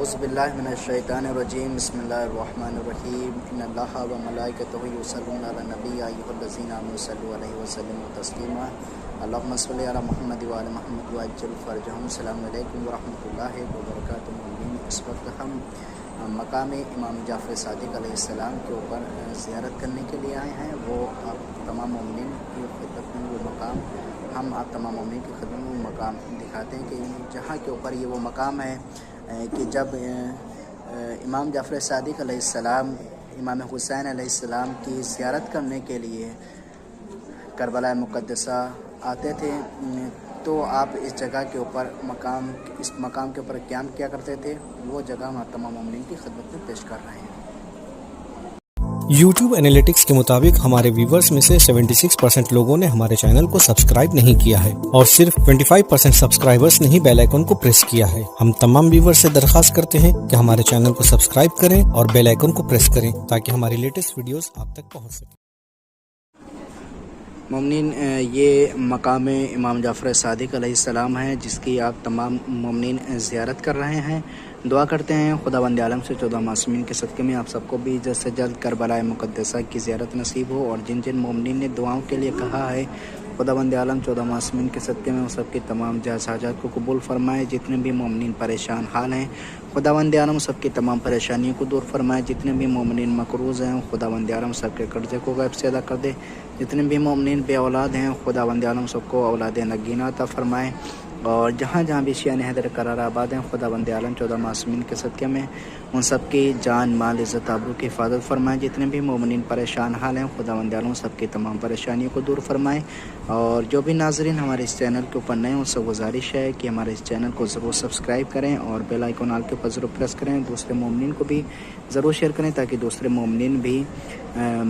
اعوذ باللہ من الشیطان الرجیم بسم اللہ الرحمن الرحیم ان اللہ و ملائکتہ یصلون علی النبی یا ایھا الذین آمنوا صلوا علیہ وسلم تسلیما اللہم صل علی محمد و علی محمد وعجل فرجہم۔ السلام علیکم ورحمۃ اللہ وبرکاتہ۔ اس وقت ہم مقام امام جعفر صادق علیہ السلام کے اوپر زیارت کرنے کے لیے آئے ہیں۔ وہ آپ تمام مومنین کی خدمت میں وہ مقام آپ تمام مومنین کی خدمت میں وہ مقام دکھاتے ہیں کہ جہاں کے اوپر یہ وہ مقام ہے کہ جب امام جعفر صادق علیہ السلام امام حسین علیہ السلام کی زیارت کرنے کے لیے کربلا مقدسہ آتے تھے تو آپ اس جگہ کے اوپر اس مقام کے اوپر قیام کیا کرتے تھے۔ وہ جگہ ہم تمام مومنین کی خدمت میں پیش کر رہے ہیں۔ یوٹیوب انالیٹکس کے مطابق ہمارے ویورز میں سے 76% لوگوں نے ہمارے چینل کو سبسکرائب نہیں کیا ہے اور صرف 25% سبسکرائبرز نے ہی بیل آئیکن کو پریس کیا ہے۔ ہم تمام ویورز سے درخواست کرتے ہیں کہ ہمارے چینل کو سبسکرائب کریں اور بیل آئیکن کو پریس کریں تاکہ ہماری لیٹسٹ ویڈیوز آپ تک پہنچ سکیں۔ مومنین، یہ مقام امام جعفر صادق علیہ السلام ہے جس کی آپ تمام مومنین زیارت کر رہے ہیں۔ دعا کرتے ہیں خداوند عالم سے 14 معصومین کے صدقے میں آپ سب کو بھی جلد سے جلد کربلا مقدسہ کی زیارت نصیب ہو، اور جن جن مومنین نے دعاؤں کے لیے کہا ہے خداوند عالم 14 معصومین کے صدقے میں وہ سب کی تمام جائز حاجات کو قبول فرمائے۔ جتنے بھی مومنین پریشان حال ہیں خداوند عالم سب کی تمام پریشانیوں کو دور فرمائے۔ جتنے بھی مومنین مقروض ہیں خداوند عالم سب کے قرضے کو غیب سے ادا کر دے۔ جتنے بھی مومنین بے اولاد ہیں خداوند عالم سب کو اولاد نگینہ عطا فرمائے، اور جہاں جہاں بھی شیعہ حیدر قرار آباد ہیں خداوند عالم 14 معصومین کے صدقے میں ان سب کی جان مال عزت آبرو کی حفاظت فرمائے۔ جتنے بھی مومنین پریشان حال ہیں خداوند عالم سب کی تمام پریشانیوں کو دور فرمائے۔ اور جو بھی ناظرین ہمارے اس چینل کے اوپر نئے ان سے گزارش ہے کہ ہمارے اس چینل کو ضرور سبسکرائب کریں اور بیل آئیکن آل کے اوپر ضرور پریس کریں، دوسرے مومنین کو بھی ضرور شیئر کریں تاکہ دوسرے مومنین بھی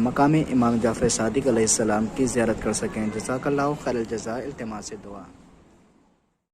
مقام امام جعفر صادق علیہ السلام کی زیارت کر سکیں۔ جزاک اللہ خیر الجزاء، التماس دعا۔